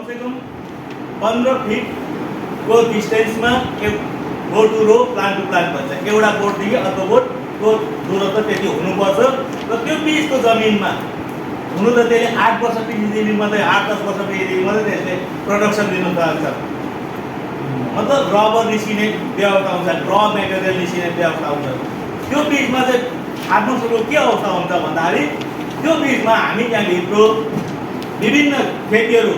कमसेकम 15 फिटको डिस्टेन्समा बोट to row plant to plant भन्छ। एउटा बोटदेखि अर्को बोटको दूरत्व त्यति हुनुपर्छ र त्यो बिचको जमिनमा हुनु त त्यसले 8 वर्षदेखि मात्रै 8-10 वर्षदेखि मात्रै त्यसले प्रडक्सन दिनु सक्छ। मतलब रबर निस्किने व्यवस्था हुन्छ, र मेटेरियल निस्किने व्यवस्था हुन्छ। त्यो बिचमा चाहिँ फार्मर्सको के अवस्था हुन्छ भन्दाखेरि त्यो बिचमा हामी त्यहाँभित्र विभिन्न खेतीहरू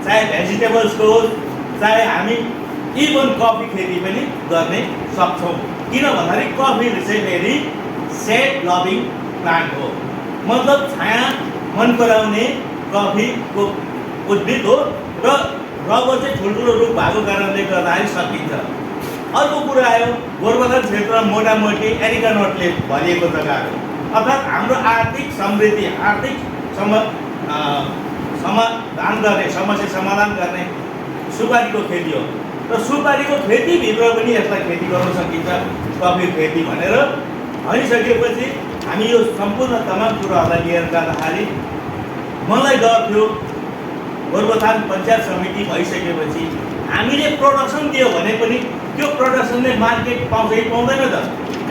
चाहे भेजिटेबल्सको होस् चाहे हामी इभन कफी खेती पनि गर्ने सक्छौँ। किन भन्दाखेरि कफी चाहिँ फेरि सेड लभिङ प्लान्ट हो, मतलब छाया मन पराउने कफीको उद्भिद हो र रबर चाहिँ ठुल्ठुलो रुख भएको कारणले गर्दाखेरि सकिन्छ। अर्को कुरा आयो गोरुबथान क्षेत्रमा मोटामोटी एरिका नटले भरिएको जग्गाहरू, अर्थात् हाम्रो आर्थिक समृद्धि आर्थिक समाधान गर्ने समस्या समाधान गर्ने सुपारीको खेती हो र सुपारीको खेतीभित्र पनि यसलाई खेती गर्न सकिन्छ कफी खेती भनेर भनिसकेपछि हामी यो सम्पूर्ण तमाम कुराहरूलाई लिएर जाँदाखेरि मलाई डर थियो गोरुबथान पञ्चायत समिति भइसकेपछि हामीले प्रोडक्सन दियो भने पनि त्यो प्रोडक्सनले मार्केट पाउँछ कि पाउँदैन त,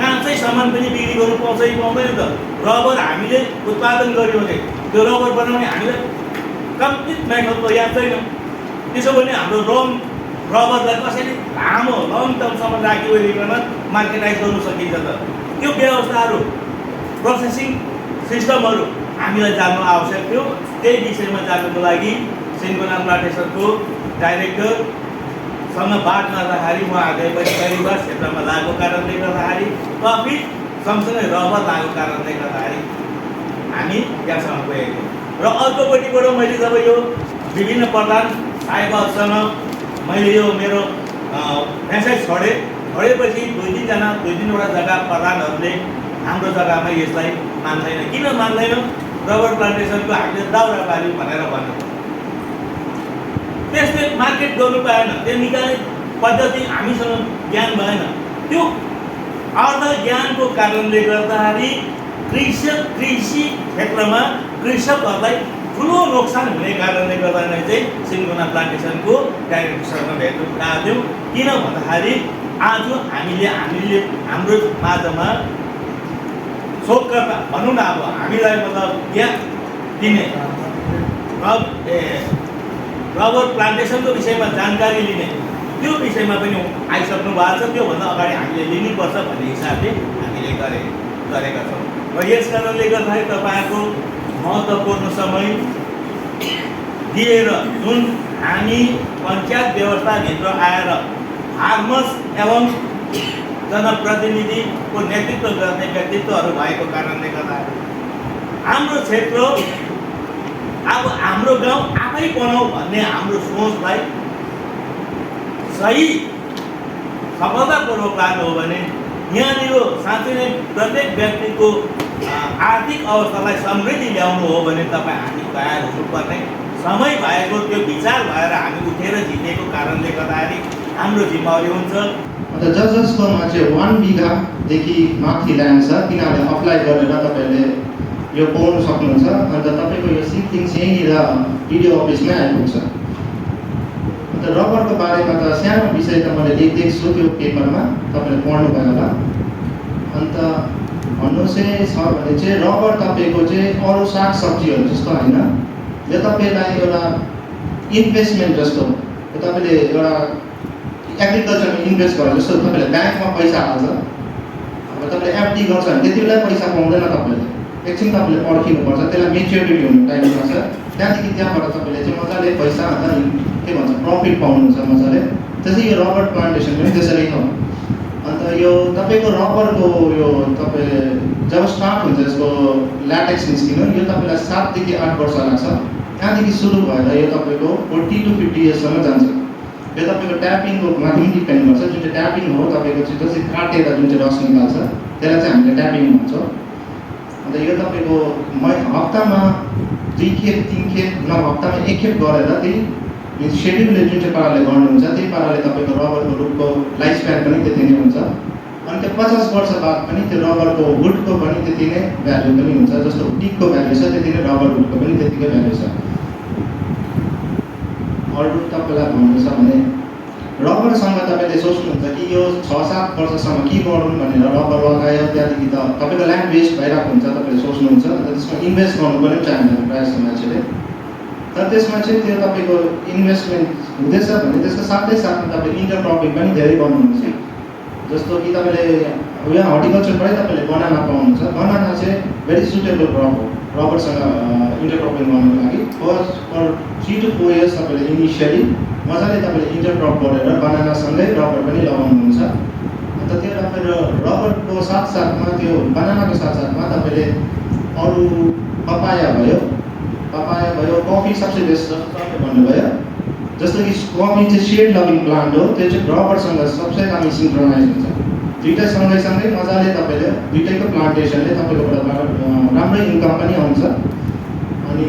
काँचै सामान पनि बिक्री गर्नु पाउँछ कि पाउँदैन त। रबर हामीले उत्पादन गऱ्यौँ भने त्यो रबर बनाउने हामीलाई कम्प्लिट मेथड त याद छैन। त्यसो भने हाम्रो रबरलाई कसरी लामो लङ टर्मसम्म राखिवरिकन मार्केटाइज गर्नु सकिन्छ त। त्यो व्यवस्थाहरू प्रोसेसिङ सिस्टमहरू हामीलाई जान्नु आवश्यक थियो। त्यही विषयमा जान्नुको लागि सिन्कोना प्लान्टेसनको डाइरेक्टरसँग बात गर्दाखेरि उहाँहरूले पनि परिवार क्षेत्रमा लागेको कारणले गर्दाखेरि कफी सँगसँगै रबर लागेको कारणले गर्दाखेरि हामी त्यहाँसम्म गएको र अर्कोपट्टिबाट मैले जब यो विभिन्न प्रधान साहेबहरूसँग मैले यो मेरो मेसेज छोडेपछि दुई तिनवटा जग्गा प्रधानहरूले हाम्रो जग्गामा यसलाई मान्दैन। किन मान्दैन? रबर प्लान्टेसनको हामीले दाउरा पार्यौँ भनेर भन्नु, त्यसले मार्केट गर्नु पाएन, त्यो निकाल्ने पद्धति हामीसँग ज्ञान भएन। त्यो अर्ध ज्ञानको कारणले गर्दाखेरि कृषि क्षेत्रमा कृषकहरूलाई ठुलो नोक्सान हुने कारणले गर्दा नै चाहिँ सिन्कोना प्लान्टेसनको डाइरेक्टरसँग भेट्नु गएको थियौँ। किन भन्दाखेरि आज हामीले हाम्रो माझमा शोधकर्ता भनौँ न, अब हामीलाई मतलब ज्ञान दिने रबर प्लान्टेसनको विषयमा जानकारी लिने त्यो विषयमा पनि आइसक्नु भएको छ। त्योभन्दा अगाडि हामीले लिनुपर्छ भन्ने हिसाबले हामीले गरेका छौँ र यस कारणले गर्दाखेरि तपाईँहरूको महत्त्वपूर्ण समय दिएर जुन हामी पञ्चायत व्यवस्थाभित्र आएर फार्मर्स एवं जनप्रतिनिधिको नेतृत्व गर्ने व्यक्तित्वहरू भएको कारणले गर्दा हाम्रो क्षेत्र अब हाम्रो गाउँ आफै बनाऊ भन्ने हाम्रो सोचलाई सही सफलतापूर्वक लानु हो भने यहाँनिर साँच्चै नै प्रत्येक व्यक्तिको आर्थिक अवस्थालाई समृद्धि ल्याउनु हो भने तपाईँ हामी तयार हुनुपर्ने समय भएको त्यो विचार भएर हामी उठेर जितेको कारणले गर्दाखेरि हाम्रो जिम्मेवारी हुन्छ। अन्त जसकोमा चाहिँ 1 बिघादेखि माथि ल्यान्ड छ तिनीहरूले अप्लाई गरेर तपाईँले यो पाउनु सक्नुहुन्छ। अन्त तपाईँको यो सिक्किङ यहीँनिर डिडिओ अफिसमै आइपुग्छ। अन्त रबरको बारेमा त सानो विषय त मैले लेखिदिएको छु त्यो पेपरमा, तपाईँले पढ्नुभयो होला। अन्त भन्नु चाहिँ छ भने चाहिँ रबर तपाईँको चाहिँ अरू सागसब्जीहरू जस्तो होइन, यो तपाईँलाई एउटा इन्भेस्टमेन्ट जस्तो हो। तपाईँले एउटा एग्रिकल्चरमा इन्भेस्ट गरेर जस्तो तपाईँले ब्याङ्कमा पैसा हाल्छ, अब तपाईँले एफडी गर्छ भने त्यति बेला पैसा पाउँदैन, तपाईँले एकछिन तपाईँले पर्खिनुपर्छ, त्यसलाई मेच्योरिटी हुने टाइम पर्छ। त्यहाँदेखि त्यहाँबाट तपाईँले चाहिँ मजाले पैसा अन्त के भन्छ प्रफिट पाउनुहुन्छ मजाले। त्यसै यो रबर प्लान्टेसन पनि त्यसरी नै हो। अन्त यो तपाईँको रबरको यो तपाईँले जब स्टार्ट हुन्छ यसको ल्याटेक्स निस्किनु, यो तपाईँलाई 7 देखि 8 वर्ष लाग्छ। त्यहाँदेखि सुरु भएर यो तपाईँको 40 to 50 इयर्ससम्म जान्छ। यो तपाईँको ट्यापिङको माथि पनि डिपेन्ड गर्छ। जुन चाहिँ ट्यापिङ हो तपाईँको चाहिँ जस्तै काटेर जुन चाहिँ रस निकाल्छ त्यसलाई चाहिँ हामीले ट्यापिङ भन्छौँ। अन्त यो तपाईँको हप्तामा 2 खेप 3 खेप हप्तामा 1 खेप गरेर त्यही सेड्युलले जुन चाहिँ पाराले गर्नुहुन्छ त्यही पाराले तपाईँको रबरको रुखको लाइफ स्प्यान पनि त्यति नै हुन्छ। अनि त्यो 50 वर्ष बाद पनि त्यो रबरको वुडको पनि त्यति नै भ्यालु पनि हुन्छ। जस्तो टिकको भ्यालु छ त्यति नै रबर वुडको पनि त्यतिकै भ्यालु छ। तपाईँलाई भन्नु छ भने रबरसँग तपाईँले सोच्नुहुन्छ कि यो 6-7 वर्षसम्म के गरौँ भनेर रबर लगायो, त्यहाँदेखि त तपाईँको ल्यान्ड वेस्ट भइरहेको हुन्छ, तपाईँले सोच्नुहुन्छ, अन्त त्यसमा इन्भेस्ट गर्नु पनि चाहँदैन प्रायः जस्तो मान्छेले। तर त्यसमा चाहिँ त्यो तपाईँको इन्भेस्टमेन्ट हुँदैछ भने त्यसको साथै साथमा तपाईँले इन्टरक्रपिङ पनि धेरै गर्नुहुन्छ। जस्तो कि तपाईँले यहाँ हर्टिकल्चरबाटै तपाईँले बनाना पाउनुहुन्छ। बनाना चाहिँ भेरी सुटेबल क्रप हो रबरसँग इन्टरक्रपिङ गर्नुको लागि। फर 3 to 4 इयर्स तपाईँले इनिसियली मजाले तपाईँले इन्टरक्रप गरेर बनानासँगै रबर पनि लगाउनुहुन्छ। अन्त त्यो रबरको साथसाथमा त्यो बनानाको साथसाथमा तपाईँले अरू पपाया भयो, कफी सबसे बेस्ट जस्तो भन्नुभयो। जस्तो कि कफी चाहिँ सेड लभिङ प्लान्ट हो, त्यो चाहिँ रबरसँग सबसे दामी सिङ्क्रोनाइज हुन्छ। दुइटै सँगै मजाले तपाईँले दुइटैको प्लान्टेसनले तपाईँकोबाट राम्रै इन्कम पनि आउँछ। अनि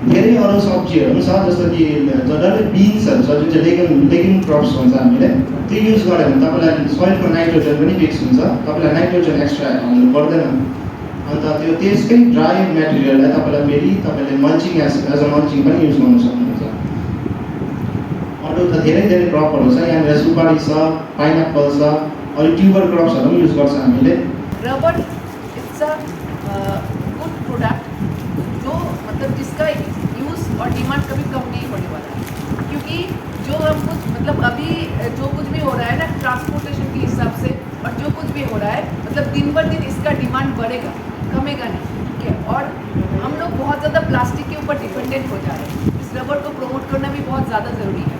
धेरै अरू सब्जीहरू पनि छ, जस्तो कि जसले बिन्सहरू छ, जुन चाहिँ लेगिङ क्रप्स भन्छ हामीले, त्यो युज गऱ्यो भने तपाईँलाई सोइलको नाइट्रोजन पनि फिक्स हुन्छ, तपाईँलाई नाइट्रोजन एक्स्ट्रा हाल्नु पर्दैन। अन्त त्यो त्यसकै ड्राई मेटेरियललाई तपाईँले मल्चिङ एज अ मल्चिङ पनि युज गर्नु सक्नुहुन्छ। अरू त धेरै क्रपहरू छ, यहाँनिर सुपारी छ, पाइनएप्पल छ, अरू ट्युबर क्रप्सहरू पनि युज गर्छ हामीले। Rubber it's a good product जो मतलब जिसका यूज़ और डिमांड कभी कम नहीं होने वाला है, क्योंकि जो हम कुछ मतलब अभी जो कुछ भी हो रहा है ना ट्रांसपोर्टेशन के हिसाब से, और जो कुछ भी हो रहा है मतलब दिन ब दिन इसका डिमांड बढ़ेगा, कमेगा नहीं, ठीक है। और हम लोग बहुत ज़्यादा प्लास्टिक के ऊपर डिपेंडेंट हो जा रहे हैं। इस रबर को प्रमोट करना भी बहुत ज़्यादा ज़रूरी है।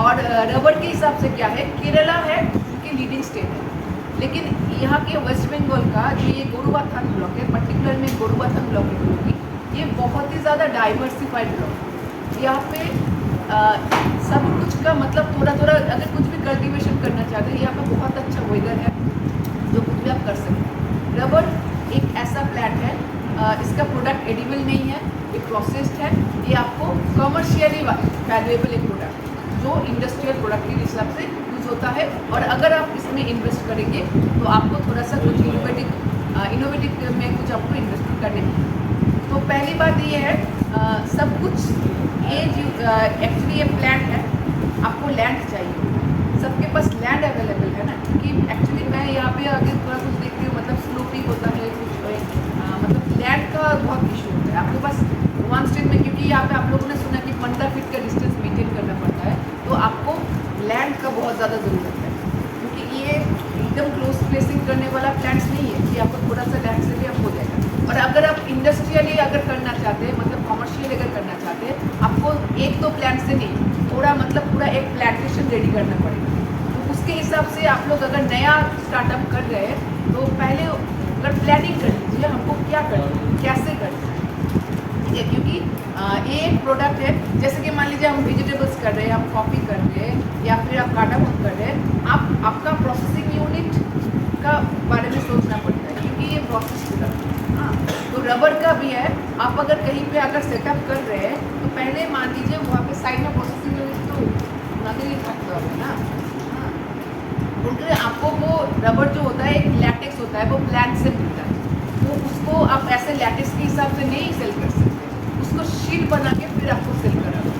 और रबर के हिसाब से क्या है, केरला है उनकी लीडिंग स्टेट है, लेकिन यहाँ के वेस्ट बंगाल का जो ये गोरुबाथान ब्लॉक है, पर्टिकुलर में गोरुबाथान ब्लॉक है, ये बहुत ही ज़्यादा डाइवर्सिफाइड ब्लॉक है। यहाँ पे सब कुछ का मतलब थोड़ा अगर कुछ भी कल्टीवेशन करना चाहते हैं, यहाँ पे बहुत अच्छा वेदर है, जो कुछ भी आप कर सकते हैं। रबर एक ऐसा प्लांट है, इसका प्रोडक्ट एडिबल नहीं है, ये प्रोसेस्ड है, ये आपको कमर्शियली वैल्यूएबल एक प्रोडक्ट जो इंडस्ट्रियल प्रोडक्ट के हिसाब से यूज़ होता है। और अगर आप इसमें इन्वेस्ट करेंगे तो आपको थोड़ा सा कुछ इनोवेटिव में कुछ आपको इन्वेस्ट करने की। तो पहली बात ये है, सब कुछ ये एक्चुअली ये प्लांट है, आपको लैंड चाहिए, सबके पास लैंड अवेलेबल है ना, क्योंकि एक्चुअली मैं यहाँ पे आगे थोड़ा कुछ देखती हूँ, मतलब स्लोपिंग होता है कुछ मतलब लैंड का बहुत इशू होता है आपके पास वन स्टेट में, क्योंकि यहाँ पे आप लोगों ने सुना कि 15 फीट का डिस्टेंस मेंटेन करना पड़ता है, तो आपको लैंड का बहुत ज़्यादा ज़रूरत है, क्योंकि ये एकदम क्लोज प्लेसिंग करने वाला प्लांट्स नहीं है कि आपको थोड़ा सा लैंड से भी आप हो जाएगा। और अगर आप इंडस्ट्रियली अगर करना चाहते हैं, मतलब कॉमर्शियल अगर करना चाहते हैं, आपको 1-2 प्लांट से नहीं, थोड़ा मतलब पूरा एक प्लांटेशन रेडी करना पड़ेगा। तो उसके हिसाब से आप लोग अगर नया स्टार्टअप कर रहे हैं तो पहले अगर प्लानिंग कर लीजिए हमको क्या करना है, कैसे करना है, ठीक है। क्योंकि ये एक प्रोडक्ट है, जैसे कि मान लीजिए हम वेजिटेबल्स कर रहे हैं, हम कॉफ़ी कर रहे हैं, या फिर आप कार्डामम कर रहे हैं, आपका प्रोसेसिंग यूनिट का बारे में सोचना पड़ता है, क्योंकि ये प्रोसेस प्रोडक्ट। हाँ, तो रबर का भी है, आप अगर कहीं पे अगर सेटअप कर रहे हैं तो पहले मान लीजिए वहाँ पे साइड में प्रोसेसिंग यूनिट तो नकली रखता है ना, हाँ, क्योंकि आपको वो रबर जो होता है एक लैटेक्स होता है, वो प्लांट से मिलता है, तो उसको आप ऐसे लैटेक्स के हिसाब से नहीं सेल कर सकते, उसको शीट बना के फिर आपको सेल कराना।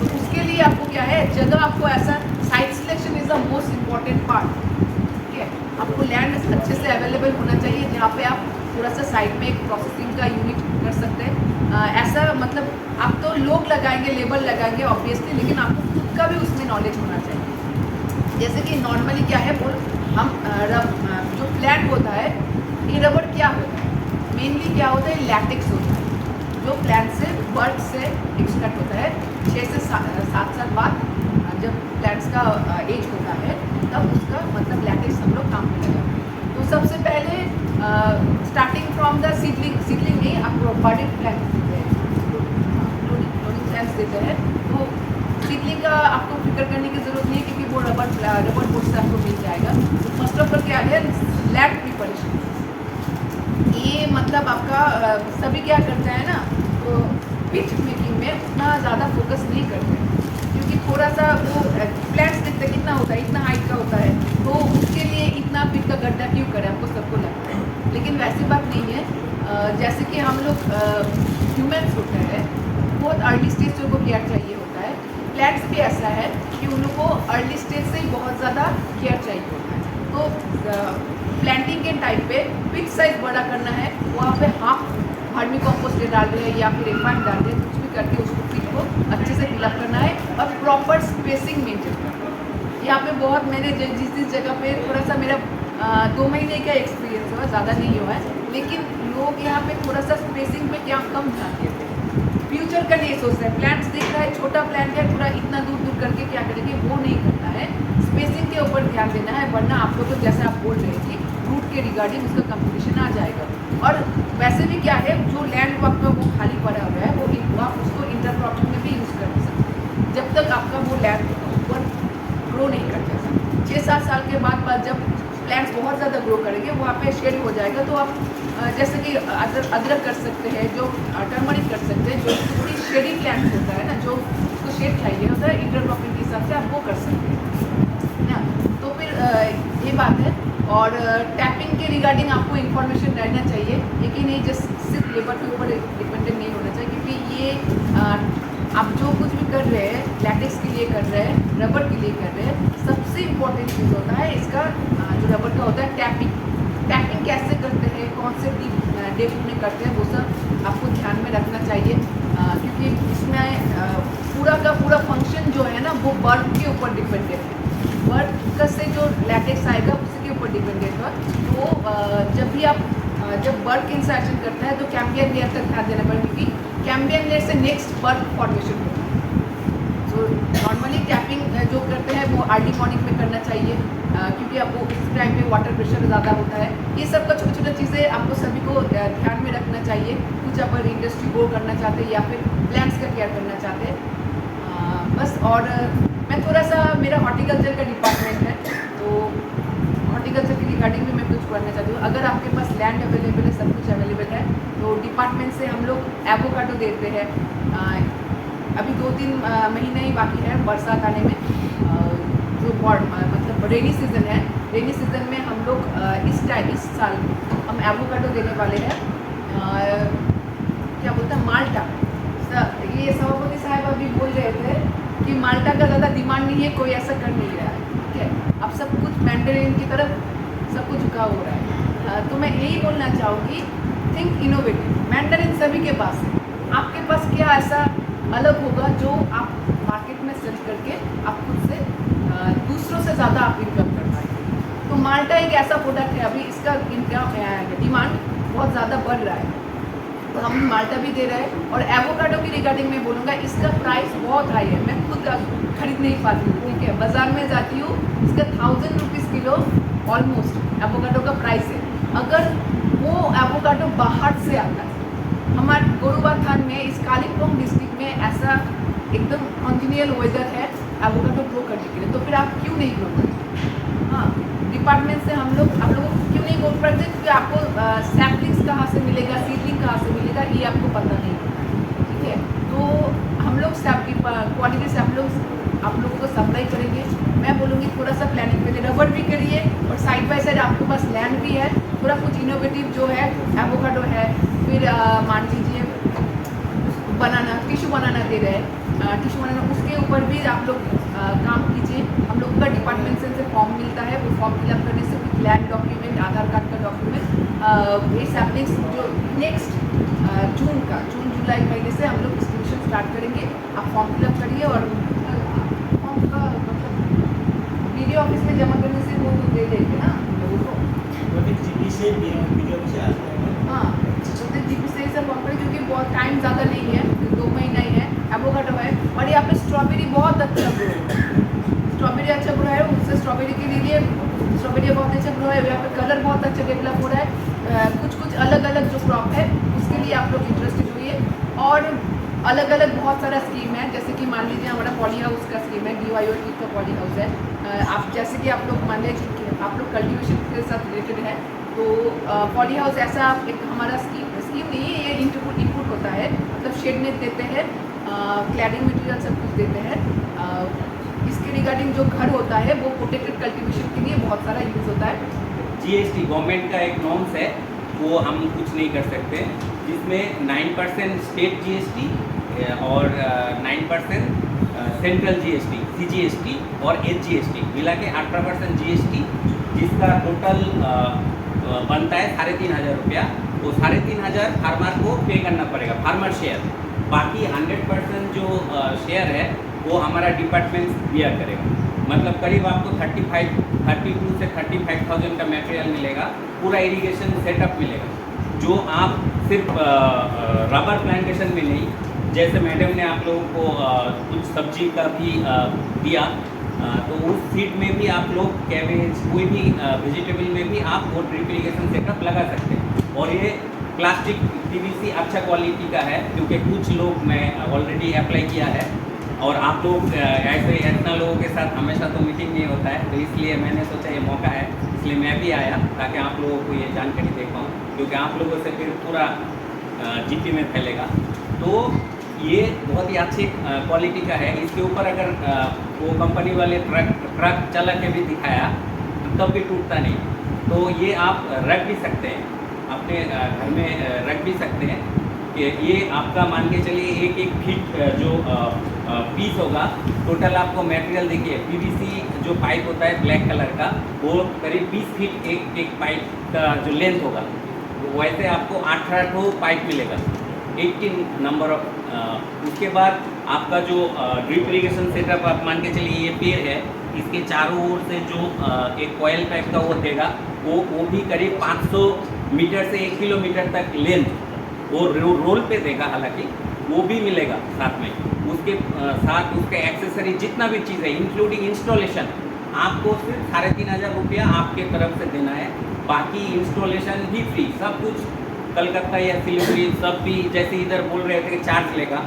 तो उसके लिए आपको क्या है, जगह आपको ऐसा site selection is the most important part, ठीक है। आपको लैंड अच्छे से अवेलेबल होना चाहिए जहाँ पे आप थोड़ा सा साइड में एक प्रोसेसिंग का यूनिट कर सकते हैं। ऐसा मतलब आप तो लोग लगाएंगे, लेबर लगाएंगे ऑब्वियसली, लेकिन आपको खुद का भी उसमें नॉलेज होना चाहिए। जैसे कि नॉर्मली क्या है, हम जो प्लांट होता है, ये रबर क्या होता है, मेनली क्या होता है, लैटेक्स होता है, जो प्लांट से बर्ड से एक्सट्रैक्ट होता है। 6 से 7 साल बाद जब प्लांट्स का एज होता है तब उसका मतलब लैटेक्स हम लोग काम में लगाते हैं। तो सबसे पहले स्टार्टिंग फ्रॉम द सीडलिंग में आपको बर्डेड प्लांट देते हैं, क्लोनिंग प्लांट्स देते हैं। तो सीडलिंग का आपको फिक्र करने की ज़रूरत नहीं है, क्योंकि वो रबर बोर्ड से आपको मिल जाएगा। तो फर्स्ट ऑफ ऑल क्या है, लैब प्रिपरेशन, ये मतलब आपका सभी क्या करते हैं ना, तो पिच मेकिंग में उतना ज़्यादा फोकस नहीं करते हैं, क्योंकि थोड़ा सा वो प्लांट्स देखते हैं कितना होता है, इतना हाइट का होता है, तो उसके लिए इतना फीट का गड्ढा क्यों करें, आपको सबको लगता है। लेकिन वैसी बात नहीं है, जैसे कि हम लोग ह्यूमन्स होते हैं, बहुत अर्ली स्टेज को केयर चाहिए होता है, प्लांट्स भी ऐसा है कि उन लोग को अर्ली स्टेज से ही बहुत ज़्यादा केयर चाहिए होता है। तो प्लांटिंग के टाइम पे पिच साइज बड़ा करना है, वहाँ पे हाफ वर्मी कंपोस्ट डाल रहे हैं या फिर एफआर डाल रहे हैं, कुछ भी करके उसको पिच को अच्छे से फिलअप करना है और प्रॉपर स्पेसिंग मेंटेन करना है। यहाँ पे बहुत मैंने जिस जगह पे थोड़ा सा मेरा 2 महीने का एक्सपीरियंस हुआ, ज़्यादा नहीं हुआ है, लेकिन लोग यहाँ पे थोड़ा सा स्पेसिंग पे क्या कम ध्यान देते हैं। फ्यूचर का नहीं सोचते हैं, प्लांट्स देख रहा है छोटा प्लांट है, थोड़ा इतना दूर दूर करके क्या करेंगे वो नहीं करना है। स्पेसिंग के ऊपर ध्यान देना है, वरना आपको तो जैसे आप बोल रहे थे रूट के रिगार्डिंग उसका कंपटीशन आ जाएगा। और वैसे भी क्या है, जो लैंड आपका वो खाली पड़ा हुआ है वो आप उसको इंटरक्रॉपिंग में भी यूज़ कर सकते हैं, जब तक आपका वो लैंड ऊपर ग्रो नहीं कर जाता। 6-7 साल के बाद जब प्लांट्स बहुत ज़्यादा ग्रो करेंगे, वहाँ पे शेड हो जाएगा, तो आप जैसे कि अदरक कर सकते हैं, जो टर्मरिक कर सकते हैं, जो थोड़ी शेडी प्लांट्स होता है ना, जो उसको शेड चाहिए होता है, इंटरक्रॉपिंग के हिसाब से आप वो कर सकते हैं ना। तो फिर ये बात है। और टैपिंग के रिगार्डिंग आपको इन्फॉर्मेशन रहना चाहिए, लेकिन नहीं जस्ट सिर्फ लेबर के ऊपर डिपेंडेंट नहीं होना चाहिए, क्योंकि ये आप जो कुछ भी कर रहे हैं, लैटेक्स के लिए कर रहे हैं, रबर के लिए कर रहे हैं, सबसे इम्पोर्टेंट चीज़ होता है इसका जो रबर का होता है टैपिंग। टैपिंग कैसे करते हैं, कौन से डेप्थ में करते हैं, वो सब आपको ध्यान में रखना चाहिए, क्योंकि इसमें पूरा का पूरा फंक्शन जो है ना वो बर्क के ऊपर डिपेंडेंट है। बर्क से जो लैटेक्स आएगा उसके ऊपर डिपेंडेंट है। तो जब भी आप जब बर्क इंसर्शन करता है तो कैम्बियन लेयर तक ध्यान देना पड़ेगा, क्योंकि कैम्बियन लेयर से नेक्स्ट बर्क फॉर्मेशन होता है। तो नॉर्मली टैपिंग जो करते हैं वो अर्ली मॉर्निंग में करना चाहिए, क्योंकि आपको इस टाइम पे वाटर प्रेशर ज़्यादा होता है। ये सब का छोटी छोटी चीज़ें आपको सभी को ध्यान में रखना चाहिए। कुछ अगर इंडस्ट्री ग्रो करना चाहते हैं या फिर प्लांट्स का केयर करना चाहते हैं बस। और मैं थोड़ा सा, मेरा हॉर्टिकल्चर का डिपार्टमेंट है, तो हॉर्टिकल्चर के रिगार्डिंग भी मैं कुछ करना चाहती हूँ। अगर आपके पास लैंड अवेलेबल है, सब कुछ अवेलेबल है, तो डिपार्टमेंट से हम लोग एवोकाडो देते हैं। अभी 2-3 महीने ही बाकी है बरसात आने में, जो मतलब रेनी सीज़न है, रेनी सीज़न में हम लोग इस साल हम एवोकाडो देने वाले हैं। क्या बोलते हैं, माल्टा। ये सभापति साहब अभी बोल रहे थे कि माल्टा का ज़्यादा डिमांड नहीं है, कोई ऐसा कर नहीं रहा है, ठीक है। अब सब कुछ मैंडेरिन की तरफ सब कुछ झुका हो रहा है। तो मैं यही बोलना चाहूँगी, थिंक इनोवेटिव। मैंडेरिन सभी के पास है, आपके पास क्या ऐसा अलग होगा जो आप मार्केट में सेल करके आप खुद से दूसरों से ज़्यादा आप इनकम कर पाएंगे। तो माल्टा एक ऐसा प्रोडक्ट है, अभी इसका डिमांड बहुत ज़्यादा बढ़ रहा है, तो हम माल्टा भी दे रहे हैं। और एवोकाडो की रिगार्डिंग में बोलूँगा, इसका प्राइस बहुत हाई है, मैं खुद खरीद नहीं पाती हूँ, ठीक है। बाज़ार में जाती हूँ, इसका 1000 रुपीज़ किलो ऑलमोस्ट एवोकाडो का प्राइस है। अगर वो एवोकाडो बाहर से आता है, हमारे गोरुबाथान में, इस कालिम्पोंग डिस्ट्रिक्ट में ऐसा एकदम कॉन्टिन्यूअल वेदर है एवोकाडो ग्रो करने के लिए, तो फिर आप क्यों नहीं ग्रो करते? हाँ, डिपार्टमेंट से आप लोग क्यों नहीं ग्रो करते? क्योंकि आपको सैपलिंग्स कहाँ से मिलेगा, सीडलिंग कहाँ से मिलेगा, ये आपको पता नहीं होता, ठीक है। तो हम लोग क्वालिटी से आप लोगों को सप्लाई करेंगे। मैं बोलूँगी थोड़ा सा प्लानिंग करिए, रबर भी करिए, और साइड बाय साइड आपके पास लैंड भी है, थोड़ा कुछ इनोवेटिव जो है एवोकाडो है, फिर मान लीजिए बनाना, टिश्यू बनाना दे रहे हैं, टिश्यू बनाना, उसके ऊपर भी आप लोग काम कीजिए। हम लोग का डिपार्टमेंट से फॉर्म मिलता है, वो फॉर्म फिलअप करने से कुछ लैंड डॉक्यूमेंट, आधार कार्ड का डॉक्यूमेंट, ये सैपलिंग्स जो नेक्स्ट जून जुलाई महीने से हम लोग डिस्ट्रीब्यूशन स्टार्ट करेंगे। आप फॉर्म फिलअप करिए, और फॉर्म का मतलब वीडियो ऑफिस में जमा करने से वो तो दे देंगे ना लोगों को, जीपी से वीडियो से आता है। हाँ, तो जीपी से सब फॉर्म करें, क्योंकि बहुत टाइम ज़्यादा नहीं है, 2 महीना ही है। एवोकाडो है, और यहाँ पे स्ट्रॉबेरी बहुत अच्छा ग्रो है, स्ट्रॉबेरी अच्छा ग्रो है, उससे स्ट्रॉबेरी के लिए स्ट्रॉबेरी बहुत अच्छा ग्रो है। यहाँ पे कलर बहुत अच्छा डेवलप हो रहा है। कुछ अलग अलग जो क्रॉप है उसके लिए आप लोग इंटरेस्टेड हुई, और अलग अलग बहुत सारा स्कीम है, जैसे कि मान लीजिए हमारा पॉली हाउस का स्कीम है, DYOT का पॉली हाउस है। आप जैसे कि आप लोग मान लीजिए आप लोग कल्टीवेशन के साथ रिलेटेड है, तो पॉली हाउस ऐसा एक हमारा स्कीम नहीं है, ये इनपुट होता है, मतलब शेड नेट देते हैं, क्लैडिंग मटेरियल सब कुछ देते हैं। इसके रिगार्डिंग जो घर होता है वो प्रोटेक्टेड कल्टीवेशन के लिए बहुत सारा यूज़ होता है। GST गवर्नमेंट का एक नॉर्म्स है, वो हम कुछ नहीं कर सकते, जिसमें 9% स्टेट GST और 9% सेंट्रल जीएसटी, सीजीएसटी और एचजीएसटी मिला के 18% जीएसटी, जिसका टोटल बनता है 3,500 रुपया। वो 3,500 फार्मर को पे करना पड़ेगा, फार्मर शेयर। बाकी 100% जो शेयर है वो हमारा डिपार्टमेंट बियर करेगा। मतलब करीब आपको 32 से 35,000 का मटेरियल मिलेगा, पूरा इरिगेशन सेटअप मिलेगा, जो आप सिर्फ रबर प्लांटेशन में नहीं, जैसे मैडम ने आप लोगों को कुछ सब्जी का भी दिया, तो उस सीड में भी आप लोग कैबेज, कोई भी वेजिटेबल में भी आप वो ड्रिप इरिगेशन सेटअप लगा सकते हैं। और ये प्लास्टिक पीवीसी अच्छा क्वालिटी का है, क्योंकि कुछ लोग मैं ऑलरेडी अप्लाई किया है, और आप लोग ऐसे इतना लोगों के साथ हमेशा तो मीटिंग नहीं होता है, तो इसलिए मैंने सोचा ये मौका है, इसलिए मैं भी आया ताकि आप लोगों को ये जानकारी दे पाऊँ, क्योंकि आप लोगों से फिर पूरा जीपी में फैलेगा। तो ये बहुत ही अच्छी क्वालिटी का है। इसके ऊपर अगर वो कंपनी वाले ट्रक चला के भी दिखाया तो तब भी टूटता नहीं। तो ये आप रख भी सकते हैं, अपने घर में रख भी सकते हैं। कि ये आपका मान के चलिए एक फीट जो पीस होगा, टोटल आपको मटेरियल देखिए, पीवीसी जो पाइप होता है ब्लैक कलर का, वो करीब 20 फीट एक पाइप का जो लेंथ होगा, वैसे आपको 18 पाइप मिलेगा, 18 नंबर ऑफ। उसके बाद आपका जो ड्रिप इरिगेशन सेटअप आप मान के चलिए ये पेड़ है, इसके चारों ओर से जो एक कॉयल टाइप का वो देगा, वो भी करीब 500 मीटर से 1 किलोमीटर तक लेंथ वो रोल पे देगा, हालांकि वो भी मिलेगा साथ में। उसके साथ उसके एक्सेसरी जितना भी चीज़ है इंक्लूडिंग इंस्टॉलेशन, आपको सिर्फ 3,500 रुपया आपके तरफ से देना है, बाकी इंस्टॉलेशन भी फ्री। सब कुछ कलकत्ता या सिलीगुड़ी सब भी जैसे इधर बोल रहे थे कि चार्ज लेगा,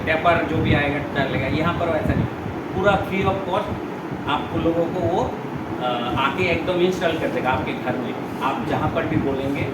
टेपर जो भी आएगा चार्ज लेगा, यहाँ पर वैसा नहीं, पूरा फ्री ऑफ कॉस्ट आपको लोगों को वो आके एकदम इंस्टॉल कर देगा आपके घर में, आप जहाँ पर भी बोलेंगे।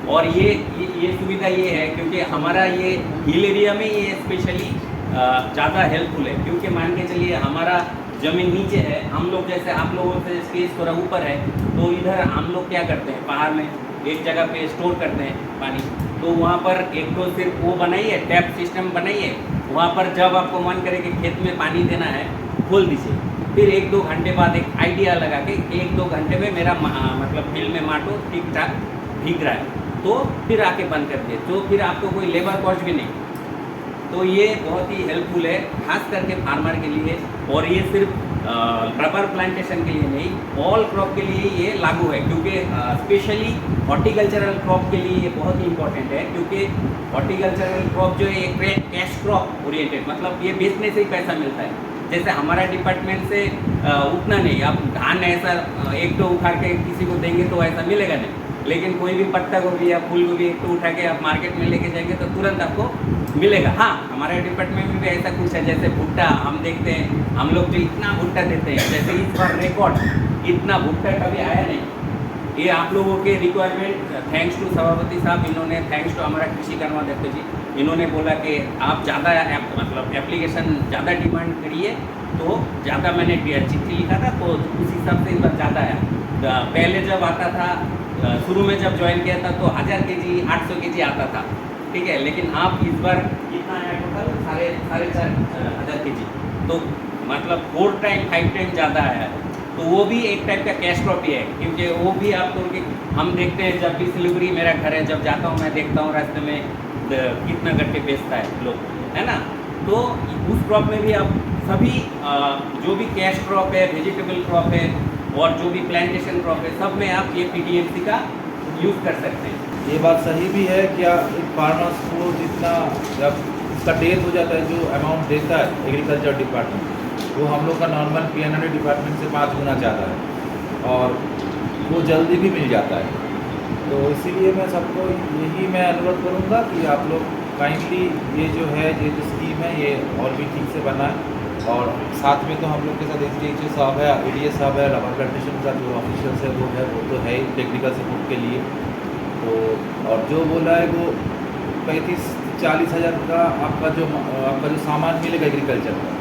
और ये सुविधा ये है क्योंकि हमारा ये हिल एरिया में ये स्पेशली ज़्यादा हेल्पफुल है, क्योंकि मान के चलिए हमारा ज़मीन नीचे है, हम लोग जैसे आप लोगों से स्पेस थोड़ा ऊपर है, तो इधर हम लोग क्या करते हैं, पहाड़ में एक जगह पे स्टोर करते हैं पानी, तो वहाँ पर एक तो सिर्फ वो बनाइए, टैप सिस्टम बनाइए, वहाँ पर जब आपको मन करे कि खेत में पानी देना है खोल दीजिए, फिर 1-2 घंटे बाद एक आइडिया लगा के 1-2 घंटे में मेरा मतलब फील्ड में माटो ठीक ठाक भीग रहा है, तो फिर आके बंद कर दिए, तो फिर आपको कोई लेबर कॉस्ट भी नहीं। तो ये बहुत ही हेल्पफुल है खास करके फार्मर के लिए, और ये सिर्फ रबर प्लांटेशन के लिए नहीं, ऑल क्रॉप के लिए ये लागू है, क्योंकि स्पेशली हॉर्टिकल्चरल क्रॉप के लिए ये बहुत ही इंपॉर्टेंट है, क्योंकि हॉर्टिकल्चरल क्रॉप जो है एक कैश क्रॉप ओरिएंटेड, मतलब ये बेचने से ही पैसा मिलता है। जैसे हमारा डिपार्टमेंट से उतना नहीं, आप धान ऐसा 1-2 उखाड़ के किसी को देंगे तो ऐसा मिलेगा नहीं, लेकिन कोई भी पत्ता गोभी या फूल गोभी 1-2 उठा के आप मार्केट में लेके जाएंगे तो तुरंत आपको मिलेगा। हाँ, हमारे डिपार्टमेंट में भी ऐसा कुछ है, जैसे भुट्टा हम देखते हैं, हम लोग जो इतना भुट्टा देते हैं, जैसे इस बार रिकॉर्ड इतना भुट्टा कभी आया नहीं। ये आप लोगों के रिक्वायरमेंट, थैंक्स टू सभापति साहब, इन्होंने थैंक्स टू हमारा कृषि कर्मा दत्त जी, इन्होंने बोला कि आप ज़्यादा मतलब एप्लीकेशन ज़्यादा डिमांड करिए, तो ज़्यादा मैंने चिट्ठी लिखा था, तो उस हिसाब से इस बार ज़्यादा आया। पहले जब आता था, शुरू में जब ज्वाइन किया था तो 1000 kg 800 kg आता था, ठीक है, लेकिन आप इस बार कितना आया टोटल 4,500 kg, तो मतलब 4 टाइम 5 टाइम ज़्यादा आया है। तो वो भी एक टाइप का कैश क्रॉप ही है, क्योंकि वो भी आप लोग हम देखते हैं, जब भी सिलीगुड़ी मेरा घर है, जब जाता हूँ मैं देखता हूँ रास्ते में कितना करके बेचता है लोग, है ना। तो उस क्रॉप में भी आप सभी जो भी कैश क्रॉप है, वेजिटेबल क्रॉप है, और जो भी प्लांटेशन क्रॉप है, सब में आप ये PTMC का यूज़ कर सकते हैं। ये बात सही भी है क्या, एक फार्मर्स को जितना जब इसका डेथ हो जाता है, जो अमाउंट देता है एग्रीकल्चर डिपार्टमेंट, वो हम लोग का नॉर्मल PNRD डिपार्टमेंट से 5 गुना ज़्यादा है, और वो जल्दी भी मिल जाता है। तो इसीलिए मैं सबको यही मैं अनुरोध करूँगा कि आप लोग काइंडली ये जो है, ये जो स्कीम है, ये और भी ठीक से बनाए। और साथ में तो हम लोग के साथ SDHO साहब है, ADS साहब है, रबर प्लांटेशन का जो ऑफिशियल्स है वो तो है ही टेक्निकल सपोर्ट के लिए। तो और जो बोला है वो 35-40 हज़ार का आपका जो सामान मिलेगा एग्रीकल्चर का,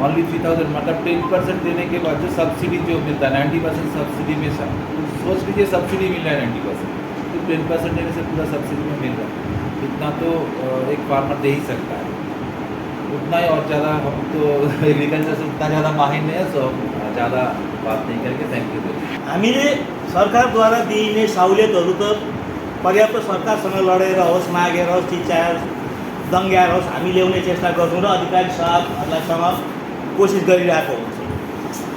ओनली 3000, मतलब 10% देने के बाद जो सब्सिडी जो मिलता है 90% सब्सिडी में, तो सोच लीजिए सब्सिडी मिल रहा है 90%, तो 10% देने से पूरा सब्सिडी में मिल रहा है, इतना तो एक फार्मर दे ही सकता है। उतना ही और ज़्यादा हम तो एग्रीकल्चर से उतना ज़्यादा माहिर नहीं है, सो हम ज़्यादा बात नहीं करके थैंक यू। हामीले सरकारद्वारा दिइने सहुलियतहरू त पर्याप्त सरकारसँग लडेर होस्, मागेर होस्, चिच्याएर दङ्ग्याएर होस्, हामी ल्याउने चेष्टा गर्छौँ र अधिकारी साहबहरूलाईसँग कोसिस गरिरहेको हुन्छ।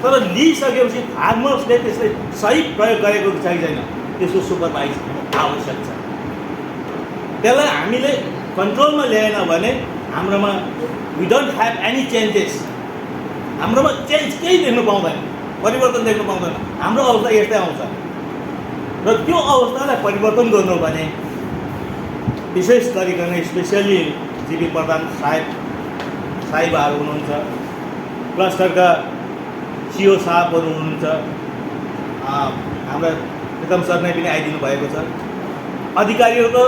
तर लिइसकेपछि फार्मर्सले त्यसले सही प्रयोग गरेको चाहिँ छैन, त्यसको सुपरभाइज आवश्यक छ। त्यसलाई हामीले कन्ट्रोलमा ल्याएन भने हाम्रोमा we don't have any changes, हाम्रोमा चेन्ज केही देख्नु पाउँदैन, परिवर्तन देख्नु पाउँदैन। हाम्रो अवस्था यस्तै आउँछ र त्यो अवस्थालाई परिवर्तन गर्नु भने विशेष गरिकन स्पेसल्ली जीवी प्रधान साहिबहरू हुनुहुन्छ, क्लस्टरका सिओ साहबहरू हुनुहुन्छ, हाम्रा एकदम सर नै पनि आइदिनु भएको छ। अधिकारीहरू त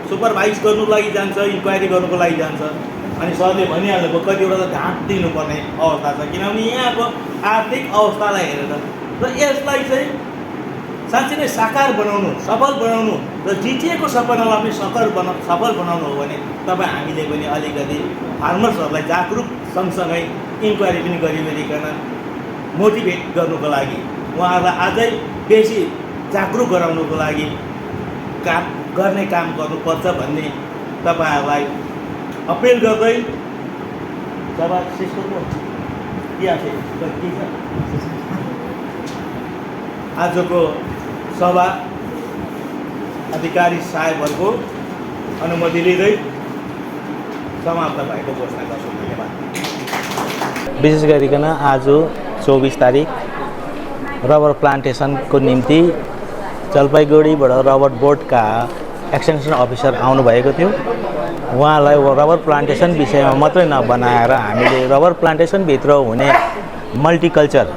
सुपरभाइज गर्नुको लागि जान्छ, इन्क्वायरी गर्नुको लागि जान्छ, अनि सरले भनिहाल्नुभयो कतिवटा त ढाँट दिनुपर्ने अवस्था छ, किनभने यहाँको आर्थिक अवस्थालाई हेरेर। र यसलाई चाहिँ साँच्चै नै साकार बनाउनु, सफल बनाउनु र जिटिएको सपनालाई पनि सफल बनाउनु हो भने तपाईँ हामीले पनि अलिकति फार्मर्सहरूलाई जागरुक सँगसँगै इन्क्वायरी पनि गरिकन मोटिभेट गर्नुको लागि, उहाँहरूलाई अझै बेसी जागरुक गराउनुको लागि काम गर्नुपर्छ भन्ने तपाईँहरूलाई अपिल गर्दै सभा आजको सभा अधिकारी साहेबहरूको अनुमति लिँदै समाप्त भएको घोषणा गर्छु। धन्यवाद। विशेष गरिकन आज 24 तारिक रबर प्लान्टेसनको निम्ति जलपाइगुडीबाट रबर बोर्डका एक्सटेन्सन अफिसर आउनुभएको थियो। उहाँलाई रबर प्लान्टेसन विषयमा मात्रै नबनाएर हामीले रबर प्लान्टेसनभित्र हुने मल्टिकल्चर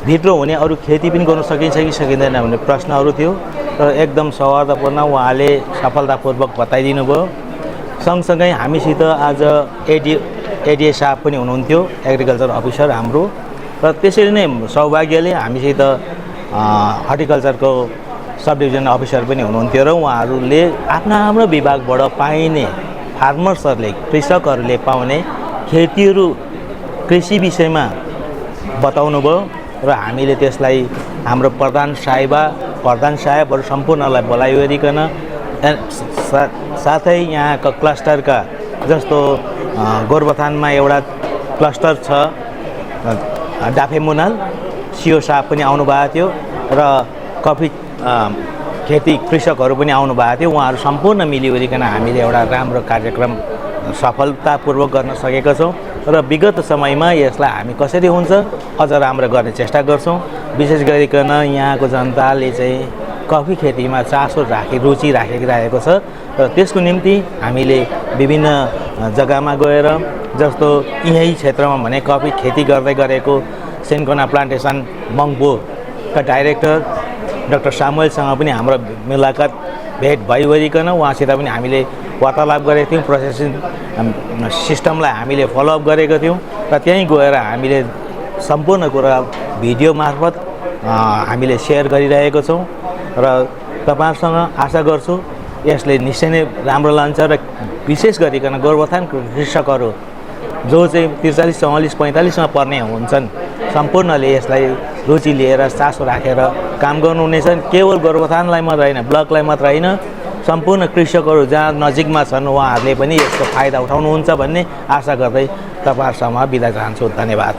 भित्र हुने अरू खेती पनि गर्न सकिन्छ कि सकिँदैन भन्ने प्रश्नहरू थियो र एकदम सौहार्दपूर्ण उहाँले सफलतापूर्वक बताइदिनु भयो। सँगसँगै हामीसित आज एडिए साहब पनि हुनुहुन्थ्यो, एग्रिकल्चर अफिसर हाम्रो, र त्यसरी नै सौभाग्यले हामीसित हर्टिकल्चरको सब डिभिजन अफिसर पनि हुनुहुन्थ्यो र उहाँहरूले आफ्नो विभागबाट पाइने फार्मर्सहरूले कृषकहरूले पाउने खेतीहरू कृषि विषयमा बताउनु भयो र हामीले त्यसलाई हाम्रो प्रधान साहेबहरू सम्पूर्णलाई बोलाइवरिकन साथै यहाँका क्लस्टरका जस्तो गोरुबथानमा एउटा क्लस्टर छ डाफेमुनाल, सिओ साहब पनि आउनुभएको थियो र कफी खेती कृषकहरू पनि आउनुभएको थियो। उहाँहरू सम्पूर्ण मिलिवरिकन हामीले एउटा राम्रो कार्यक्रम सफलतापूर्वक गर्न सकेका छौँ र विगत समयमा यसलाई हामी कसरी हुन्छ अझ राम्रो गर्ने चेष्टा गर्छौँ। विशेष गरिकन यहाँको जनताले चाहिँ कफी खेतीमा रुचि राखिरहेको छ र त्यसको निम्ति हामीले विभिन्न जग्गामा गएर जस्तो यही क्षेत्रमा भने कफी खेती गर्दै गरेको सेन्कोना प्लान्टेसन मङ्पुका डाइरेक्टर डाक्टर सामुएलसँग पनि हाम्रो मुलाकात भेट भइवरिकन उहाँसित पनि हामीले वार्तालाप गरेका थियौँ, प्रोसेसिङ सिस्टमलाई हामीले फलोअप गरेका थियौँ र त्यहीँ गएर हामीले सम्पूर्ण कुरा भिडियो मार्फत हामीले सेयर गरिरहेको छौँ र तपाईँहरूसँग आशा गर्छु यसले निश्चय नै राम्रो लान्छ र विशेष गरिकन गोरुबथान कृषकहरू जो चाहिँ 43, 44, 45मा पर्ने हुन्छन् सम्पूर्णले यसलाई रुचि लिएर चासो राखेर काम गर्नुहुनेछ। केवल गोरुबथानलाई मात्र होइन, ब्लकलाई मात्र होइन, सम्पूर्ण कृषकहरू जहाँ नजिकमा छन् उहाँहरूले पनि यसको फाइदा उठाउनुहुन्छ भन्ने आशा गर्दै तपाईँहरूसँग बिदा चाहन्छु। धन्यवाद।